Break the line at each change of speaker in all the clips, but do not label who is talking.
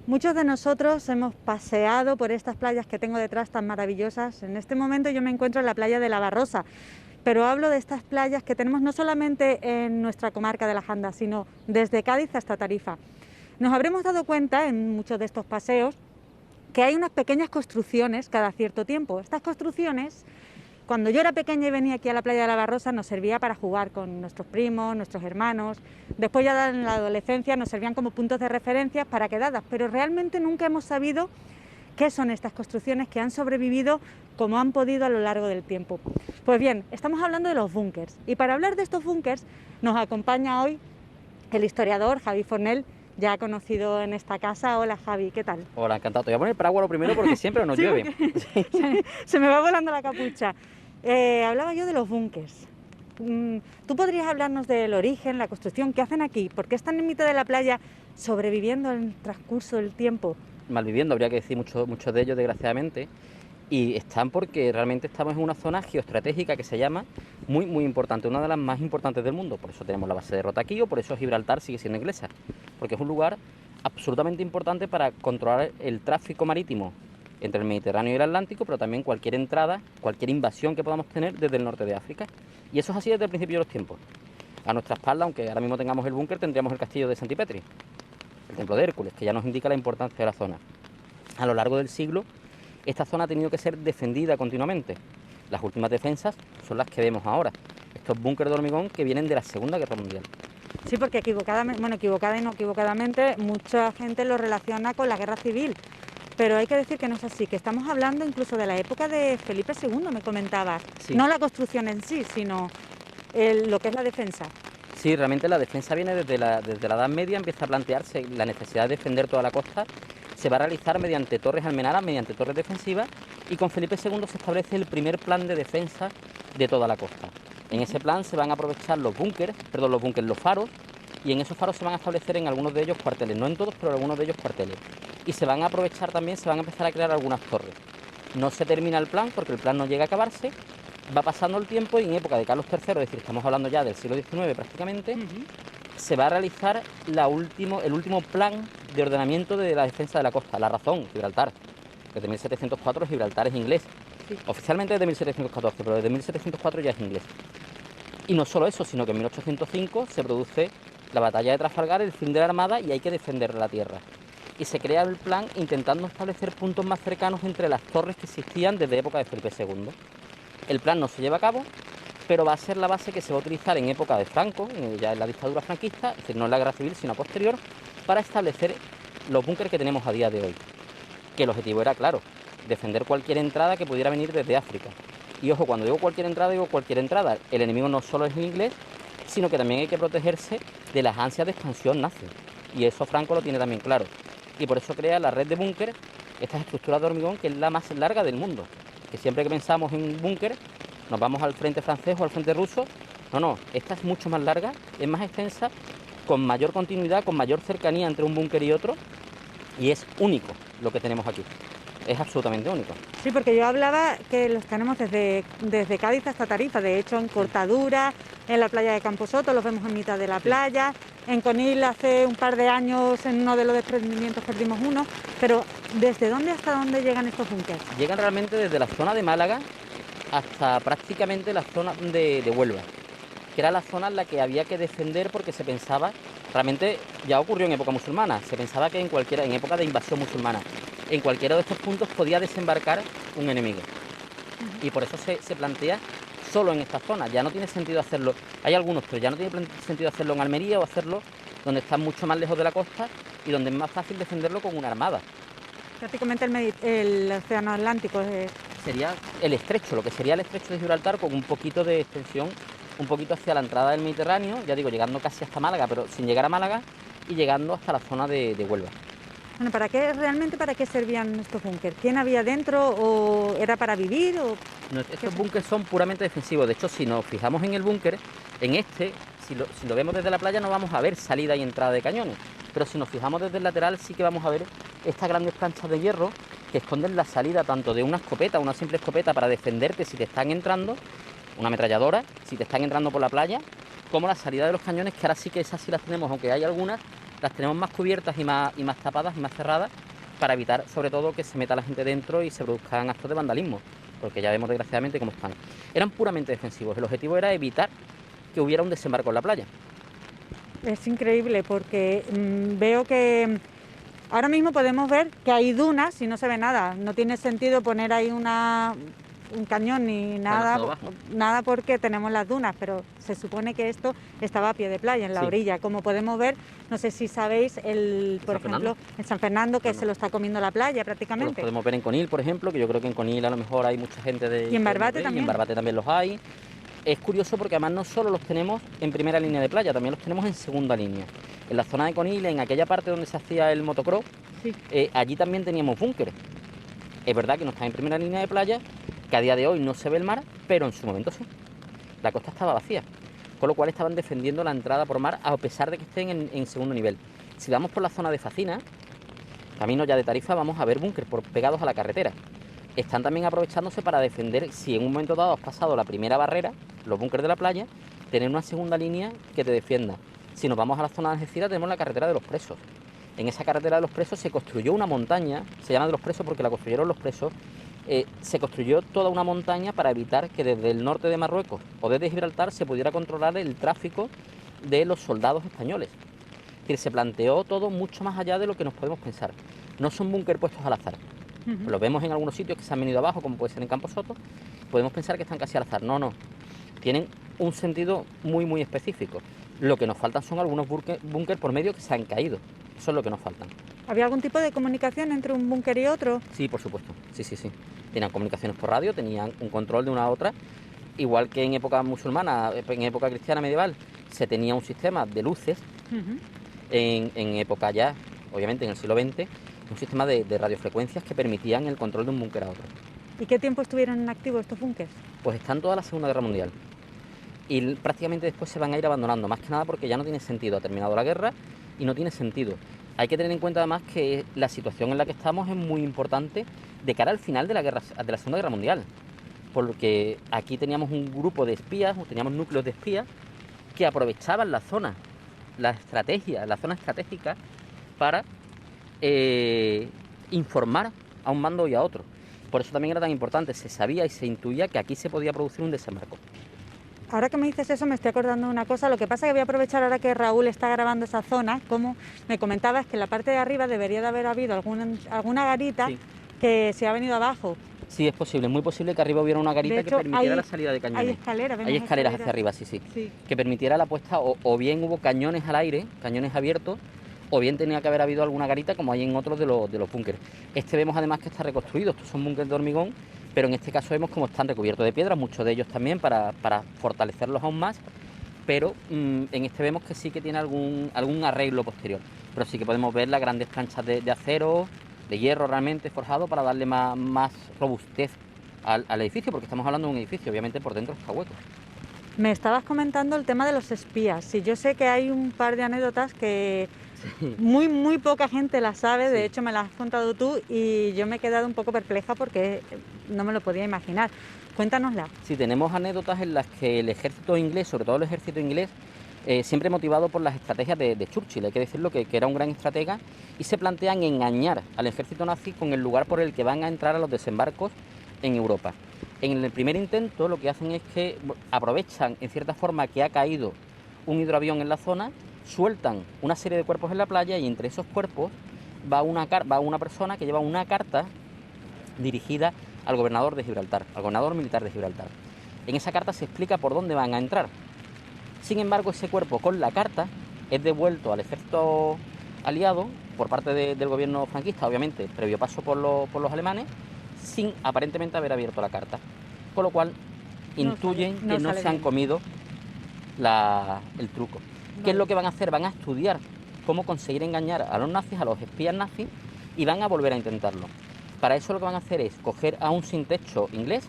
Muchos de nosotros hemos paseado por estas playas que tengo detrás tan maravillosas. En este momento yo me encuentro en la playa de La Barrosa, pero hablo de estas playas que tenemos no solamente en nuestra comarca de la Janda, sino desde Cádiz hasta Tarifa. Nos habremos dado cuenta en muchos de estos paseos que hay unas pequeñas construcciones cada cierto tiempo. Estas construcciones, cuando yo era pequeña y venía aquí a la playa de La Barrosa, nos servía para jugar con nuestros primos, nuestros hermanos. Después ya en la adolescencia nos servían como puntos de referencia para quedadas, pero realmente nunca hemos sabido qué son estas construcciones que han sobrevivido como han podido a lo largo del tiempo. Pues bien, estamos hablando de los búnkers, y para hablar de estos búnkers nos acompaña hoy el historiador Javi Fornell, ya conocido en esta casa. Hola Javi, ¿qué tal?
Hola, encantado. Te voy a poner paraguas lo primero porque siempre nos
Sí,
llueve.
se me va volando la capucha. Hablaba yo de los búnkers. ¿Tú podrías hablarnos del origen, la construcción, qué hacen aquí? ¿Por qué están en mitad de la playa sobreviviendo en el transcurso del tiempo?
Malviviendo, habría que decir muchos de ellos, desgraciadamente. Y están porque realmente estamos en una zona geoestratégica que se llama muy importante, una de las más importantes del mundo. Por eso tenemos la base de Rota aquí, o por eso Gibraltar sigue siendo inglesa. Porque es un lugar absolutamente importante para controlar el tráfico marítimo entre el Mediterráneo y el Atlántico, pero también cualquier entrada, cualquier invasión que podamos tener desde el norte de África. Y eso es así desde el principio de los tiempos. A nuestra espalda, aunque ahora mismo tengamos el búnker, tendríamos el castillo de Santipetri, el templo de Hércules, que ya nos indica la importancia de la zona. A lo largo del siglo, esta zona ha tenido que ser defendida continuamente. Las últimas defensas son las que vemos ahora, estos búnkers de hormigón que vienen de la Segunda Guerra Mundial.
Sí, porque equivocadamente, bueno, equivocada y no equivocadamente, mucha gente lo relaciona con la guerra civil. Pero hay que decir que no es así, que estamos hablando incluso de la época de Felipe II, me comentabas.
Sí.
No la construcción en sí, sino lo que es la defensa.
Sí, realmente la defensa viene desde la Edad Media, empieza a plantearse la necesidad de defender toda la costa. Se va a realizar mediante torres almenadas, mediante torres defensivas, y con Felipe II se establece el primer plan de defensa de toda la costa. En ese plan se van a aprovechar los faros, y en esos faros se van a establecer en algunos de ellos cuarteles, no en todos, pero en algunos de ellos cuarteles. Y se van a aprovechar también, se van a empezar a crear algunas torres. No se termina el plan porque el plan no llega a acabarse, va pasando el tiempo y en época de Carlos III, es decir, estamos hablando ya del siglo XIX prácticamente, se va a realizar el último plan de ordenamiento de la defensa de la costa. La razón, Gibraltar. Desde 1704 Gibraltar es inglés.
Sí.
Oficialmente desde 1714, pero desde 1704 ya es inglés. Y no solo eso, sino que en 1805 se produce la batalla de Trafalgar, el fin de la Armada, y hay que defender la tierra. Y se crea el plan intentando establecer puntos más cercanos entre las torres que existían desde época de Felipe II. El plan no se lleva a cabo, pero va a ser la base que se va a utilizar en época de Franco, ya en la dictadura franquista, es decir, no en la guerra civil, sino posterior, para establecer los búnkeres que tenemos a día de hoy. Que el objetivo era, claro, defender cualquier entrada que pudiera venir desde África. Y ojo, cuando digo cualquier entrada, el enemigo no solo es el inglés, sino que también hay que protegerse de las ansias de expansión nazi. Y eso Franco lo tiene también claro. Y por eso crea la red de búnker, estas estructuras de hormigón, que es la más larga del mundo. Que siempre que pensamos en búnker, nos vamos al frente francés o al frente ruso. No, esta es mucho más larga, es más extensa, con mayor continuidad, con mayor cercanía entre un búnker y otro, y es único lo que tenemos aquí. Es absolutamente único.
Sí, porque yo hablaba que los tenemos desde Cádiz hasta Tarifa, de hecho en Cortadura, en la playa de Camposoto, los vemos en mitad de la playa, en Conil hace un par de años en uno de los desprendimientos perdimos uno, pero ¿desde dónde hasta dónde llegan estos búnkers?
Llegan realmente desde la zona de Málaga hasta prácticamente la zona de Huelva, que era la zona en la que había que defender porque se pensaba, realmente ya ocurrió en época musulmana, se pensaba que en época de invasión musulmana, en cualquiera de estos puntos podía desembarcar un enemigo. Y por eso se plantea solo en esta zona. Ya no tiene sentido hacerlo, hay algunos, pero ya no tiene sentido hacerlo en Almería o hacerlo donde está mucho más lejos de la costa y donde es más fácil defenderlo con una armada.
Prácticamente el océano Atlántico
Sería el estrecho, lo que sería el estrecho de Gibraltar, con un poquito de extensión, un poquito hacia la entrada del Mediterráneo, ya digo, llegando casi hasta Málaga, pero sin llegar a Málaga, y llegando hasta la zona de Huelva.
Bueno, ¿para qué servían estos búnkers? ¿Quién había dentro o era para vivir?
No, estos búnkers son puramente defensivos. De hecho, si nos fijamos en el búnker, si lo vemos desde la playa no vamos a ver salida y entrada de cañones, pero si nos fijamos desde el lateral sí que vamos a ver estas grandes planchas de hierro que esconden la salida tanto de una escopeta, una simple escopeta para defenderte si te están entrando, una ametralladora, si te están entrando por la playa, como la salida de los cañones, que ahora sí que esas sí las tenemos, aunque hay algunas las tenemos más cubiertas y más tapadas y más cerradas para evitar sobre todo que se meta la gente dentro y se produzcan actos de vandalismo, porque ya vemos desgraciadamente cómo están. Eran puramente defensivos, el objetivo era evitar que hubiera un desembarco en la playa.
Es increíble porque veo que ahora mismo podemos ver que hay dunas y no se ve nada. No tiene sentido poner ahí un cañón ni nada porque tenemos las dunas, pero se supone que esto estaba a pie de playa, en la orilla. Como podemos ver, no sé si sabéis, por ejemplo, en San Fernando, que se lo está comiendo la playa prácticamente.
Pues podemos ver en Conil, por ejemplo, que yo creo que en Conil a lo mejor hay mucha gente de...
Y en Barbate también.
Y en Barbate también los hay. Es curioso porque además no solo los tenemos en primera línea de playa, también los tenemos en segunda línea. En la zona de Conil, en aquella parte donde se hacía el motocross, allí también teníamos búnkeres. Es verdad que no están en primera línea de playa, que a día de hoy no se ve el mar, pero en su momento sí. La costa estaba vacía, con lo cual estaban defendiendo la entrada por mar a pesar de que estén en segundo nivel. Si vamos por la zona de Facina, camino ya de Tarifa, vamos a ver búnkeres pegados a la carretera. Están también aprovechándose para defender, si en un momento dado has pasado la primera barrera, los búnkeres de la playa, tener una segunda línea que te defienda. Si nos vamos a la zona de Algeciras, tenemos la carretera de los Presos. En esa carretera de los Presos se construyó una montaña, se llama de los Presos porque la construyeron los presos. Se construyó toda una montaña para evitar que desde el norte de Marruecos o desde Gibraltar se pudiera controlar el tráfico de los soldados españoles. Es decir, se planteó todo mucho más allá de lo que nos podemos pensar. No son búnker puestos al azar. Lo vemos en algunos sitios que se han venido abajo, como puede ser en Campo Soto. Podemos pensar que están casi al azar. No. Tienen un sentido muy específico. Lo que nos faltan son algunos búnker por medio que se han caído. Eso es lo que nos faltan.
¿Había algún tipo de comunicación entre un búnker y otro?
Sí, por supuesto. Sí. Tenían comunicaciones por radio, tenían un control de una a otra. Igual que en época musulmana, en época cristiana medieval, se tenía un sistema de luces. En época ya, obviamente en el siglo XX, un sistema de radiofrecuencias que permitían el control de un búnker a otro.
¿Y qué tiempo estuvieron inactivos estos búnkers?
Pues están toda la Segunda Guerra Mundial. Y prácticamente después se van a ir abandonando, más que nada porque ya no tiene sentido. Ha terminado la guerra y no tiene sentido. Hay que tener en cuenta además que la situación en la que estamos es muy importante de cara al final de la Segunda Guerra Mundial. Porque aquí teníamos un grupo de espías, teníamos núcleos de espías que aprovechaban la zona estratégica para informar a un bando y a otro. Por eso también era tan importante, se sabía y se intuía que aquí se podía producir un desembarco.
Ahora que me dices eso me estoy acordando de una cosa, lo que pasa es que voy a aprovechar ahora que Raúl está grabando esa zona, como me comentabas que en la parte de arriba debería de haber habido alguna garita que se ha venido abajo.
Sí, es posible, es muy posible que arriba hubiera una garita que permitiera la salida de cañones.
Hay
escaleras hacia arriba, sí. Que permitiera la puesta, o bien hubo cañones al aire, cañones abiertos, o bien tenía que haber habido alguna garita como hay en otros de los búnkeres. Vemos además que está reconstruido, estos son búnkeres de hormigón, pero en este caso vemos cómo están recubiertos de piedra, muchos de ellos también para fortalecerlos aún más, pero en este vemos que sí que tiene algún arreglo posterior, pero sí que podemos ver las grandes planchas de acero, de hierro realmente forjado para darle más robustez al edificio, porque estamos hablando de un edificio, obviamente por dentro está hueco.
Me estabas comentando el tema de los espías, y yo sé que hay un par de anécdotas que muy poca gente las sabe, de hecho me las has contado tú y yo me he quedado un poco perpleja porque no me lo podía imaginar. Cuéntanosla.
Sí, tenemos anécdotas en las que el ejército inglés, sobre todo el ejército inglés, siempre motivado por las estrategias de Churchill, hay que decirlo que era un gran estratega, y se plantean engañar al ejército nazi con el lugar por el que van a entrar a los desembarcos en Europa. En el primer intento lo que hacen es que aprovechan en cierta forma que ha caído un hidroavión en la zona, sueltan una serie de cuerpos en la playa y entre esos cuerpos va una persona que lleva una carta dirigida al gobernador de Gibraltar, al gobernador militar de Gibraltar. En esa carta se explica por dónde van a entrar. Sin embargo, ese cuerpo con la carta es devuelto al ejército aliado por parte del gobierno franquista, obviamente previo paso por los alemanes, sin aparentemente haber abierto la carta. Con lo cual intuyen que no se han comido el truco. ¿Qué es lo que van a hacer? Van a estudiar cómo conseguir engañar a los nazis, a los espías nazis, y van a volver a intentarlo. Para eso lo que van a hacer es coger a un sin techo inglés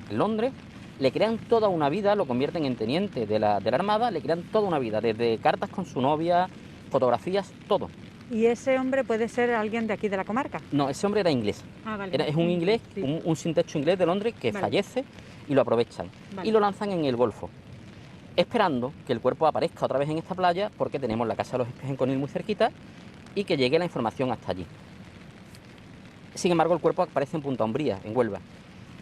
en Londres, le crean toda una vida, lo convierten en teniente de la Armada, le crean toda una vida, desde cartas con su novia, fotografías, todo.
¿Y ese hombre puede ser alguien de aquí de la comarca?
No, ese hombre era inglés.
Vale.
Es un inglés, un sin techo inglés de Londres que fallece y lo aprovechan. Y lo lanzan en el Golfo. esperando que el cuerpo aparezca otra vez en esta playa, porque tenemos la Casa de los Espías en Conil muy cerquita, y que llegue la información hasta allí. Sin embargo, el cuerpo aparece en Punta Umbría, en Huelva,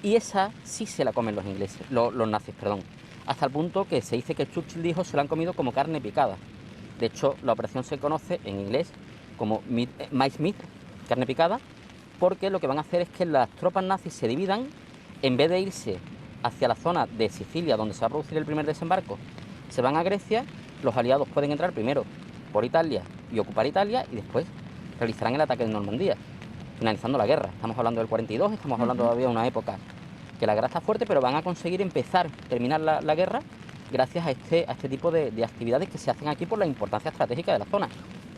y esa sí se la comen los ingleses, los nazis, perdón, hasta el punto que se dice que Churchill dijo se la han comido como carne picada. De hecho, la operación se conoce en inglés como mice meat, carne picada, porque lo que van a hacer es que las tropas nazis se dividan, en vez de irse hacia la zona de Sicilia, donde se va a producir el primer desembarco, se van a Grecia. Los aliados pueden entrar primero por Italia y ocupar Italia, y después realizarán el ataque en Normandía, finalizando la guerra. Estamos hablando del 42, estamos hablando todavía de una época que la guerra está fuerte, pero van a conseguir terminar la guerra gracias a este tipo de actividades que se hacen aquí por la importancia estratégica de la zona.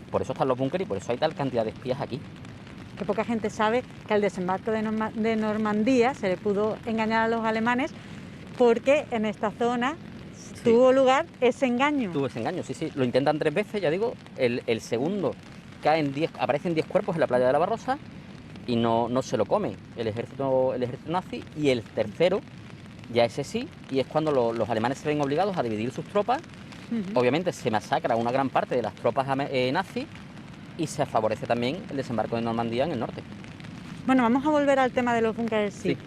Por eso están los búnkeres y por eso hay tal cantidad de espías aquí.
Que poca gente sabe que al desembarco de Normandía se le pudo engañar a los alemanes, porque en esta zona tuvo lugar ese engaño.
Tuvo ese engaño, sí. Lo intentan 3 veces, ya digo. El segundo aparecen 10 cuerpos en la playa de la Barrosa y no se lo come el ejército nazi. Y el tercero, ya ese sí, y es cuando los alemanes se ven obligados a dividir sus tropas. Obviamente se masacra una gran parte de las tropas nazis y se favorece también el desembarco de Normandía en el norte.
Bueno, vamos a volver al tema de los búnkeres. Sí.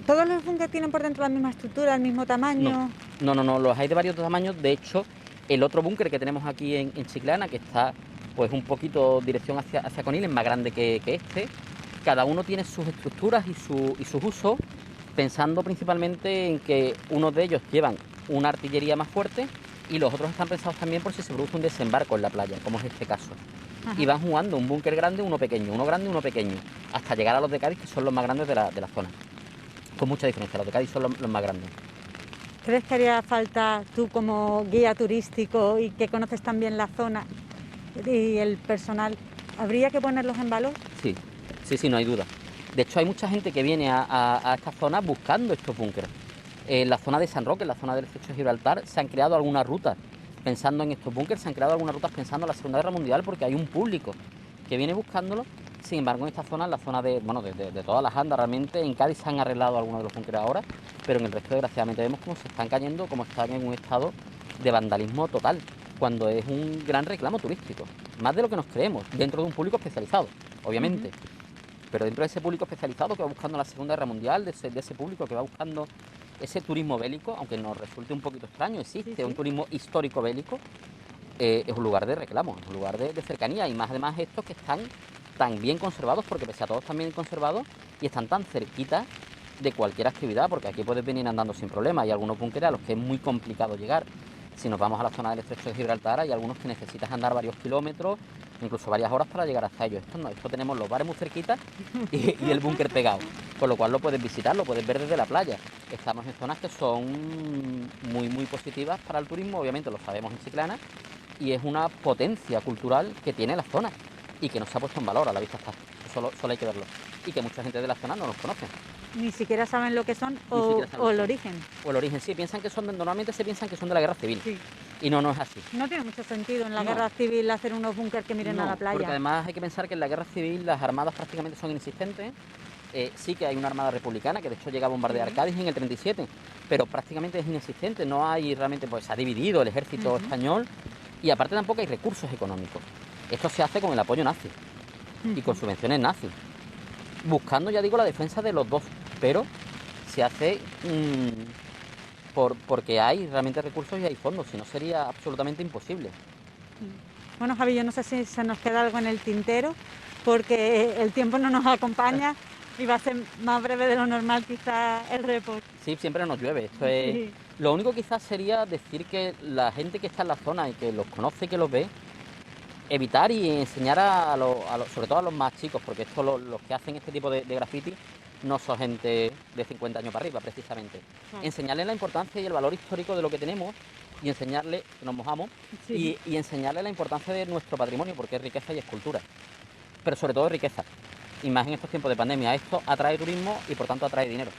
¿Todos los búnkeres tienen por dentro la misma estructura, el mismo tamaño?
No, los hay de varios tamaños. De hecho, el otro búnker que tenemos aquí en Chiclana, que está pues un poquito dirección hacia Conil, es más grande que este. Cada uno tiene sus estructuras y sus usos, pensando principalmente en que unos de ellos llevan una artillería más fuerte y los otros están pensados también por si se produce un desembarco en la playa, como es este caso. Ajá. Y van jugando un búnker grande, uno pequeño, uno grande, uno pequeño, hasta llegar a los de Cádiz, que son los más grandes de la zona. Con mucha diferencia, los de Cádiz son los más grandes.
¿Crees que haría falta, tú como guía turístico y que conoces también la zona y el personal, habría que ponerlos en valor?
Sí, no hay duda. De hecho, hay mucha gente que viene a esta zona buscando estos búnkeres. En la zona de San Roque, en la zona del estrecho de Gibraltar, se han creado algunas rutas pensando en estos búnkeres, se han creado algunas rutas pensando en la Segunda Guerra Mundial, porque hay un público que viene buscándolo. Sin embargo, en esta zona, en la zona de todas las andas, realmente en Cádiz se han arreglado algunos de los búnkeres ahora, pero en el resto, desgraciadamente, vemos cómo se están cayendo, cómo están en un estado de vandalismo total, cuando es un gran reclamo turístico, más de lo que nos creemos, dentro de un público especializado, obviamente. Pero dentro de ese público especializado que va buscando la Segunda Guerra Mundial, de ese público que va buscando ese turismo bélico, aunque nos resulte un poquito extraño, existe un turismo histórico bélico, es un lugar de reclamo, es un lugar de cercanía, y más además estos que están tan bien conservados, porque pese a todo están bien conservados y están tan cerquitas de cualquier actividad, porque aquí puedes venir andando sin problema. Hay algunos búnkeres a los que es muy complicado llegar. Si nos vamos a la zona del estrecho de Gibraltar, hay algunos que necesitas andar varios kilómetros, incluso varias horas para llegar hasta ellos. Esto no, esto tenemos los bares muy cerquitas y el búnker pegado, con lo cual lo puedes visitar, lo puedes ver desde la playa. Estamos en zonas que son muy positivas para el turismo, obviamente lo sabemos en Chiclana, y es una potencia cultural que tiene la zona y que no se ha puesto en valor, a la vista está, solo hay que verlo, y que mucha gente de la zona no los conoce.
Ni siquiera saben lo que son o el origen.
O el origen, sí, normalmente se piensan que son de la guerra civil. Sí. Y no es así.
No tiene mucho sentido en la guerra civil hacer unos búnkers que miren a la playa.
Porque además hay que pensar que en la guerra civil las armadas prácticamente son inexistentes. Sí que hay una armada republicana que de hecho llega a bombardear Cádiz en el 37, pero prácticamente es inexistente. No hay realmente, pues se ha dividido el ejército español, y aparte tampoco hay recursos económicos. Esto se hace con el apoyo nazi y con subvenciones nazis, buscando, ya digo, la defensa de los dos, pero se hace porque hay realmente recursos y hay fondos, si no sería absolutamente imposible.
Bueno, Javi, yo no sé si se nos queda algo en el tintero, porque el tiempo no nos acompaña y va a ser más breve de lo normal quizás el report.
Sí, siempre nos llueve, esto es... Sí. Lo único quizás sería decir que la gente que está en la zona y que los conoce y que los ve, evitar y enseñar sobre todo a los más chicos, porque esto los que hacen este tipo de graffiti no son gente de 50 años para arriba, precisamente. Enseñarles la importancia y el valor histórico de lo que tenemos, y enseñarles, que nos mojamos, y enseñarles la importancia de nuestro patrimonio, porque es riqueza y es cultura. Pero sobre todo es riqueza. Y más en estos tiempos de pandemia, esto atrae turismo y por tanto atrae dinero.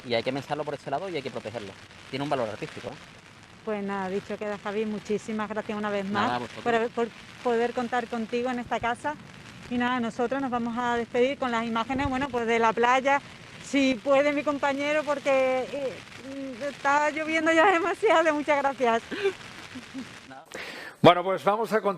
Y hay que pensarlo por ese lado y hay que protegerlo. Tiene un valor artístico, ¿eh?
Pues nada, dicho queda, Javi, muchísimas gracias una vez más por poder contar contigo en esta casa. Y nada, nosotros nos vamos a despedir con las imágenes, bueno, pues de la playa, Si puede mi compañero, porque está lloviendo ya demasiado. Muchas gracias.
Bueno, pues vamos a continuar.